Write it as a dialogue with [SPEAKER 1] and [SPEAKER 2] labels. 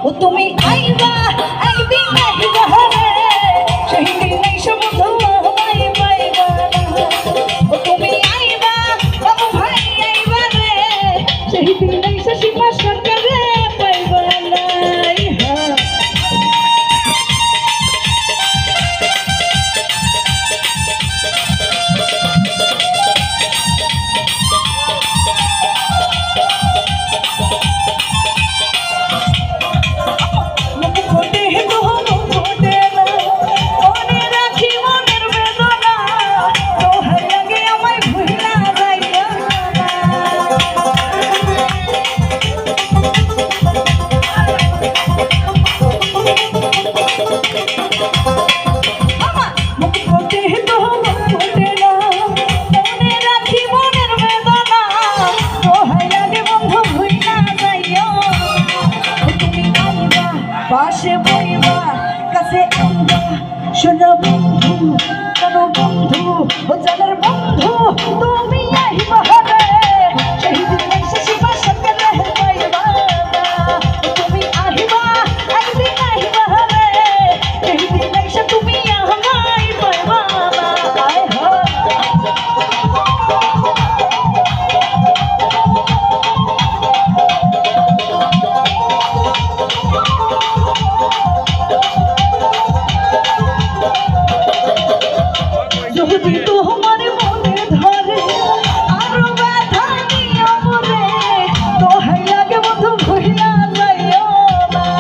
[SPEAKER 1] ও তুমি আইবা একদিন আইবা রে সেই দিন এসে বন্ধু আমায় পাইবা ও তুমি আইবা বাবু ভাই আইবা রে সেই দিন এসে সীমা সরকার রে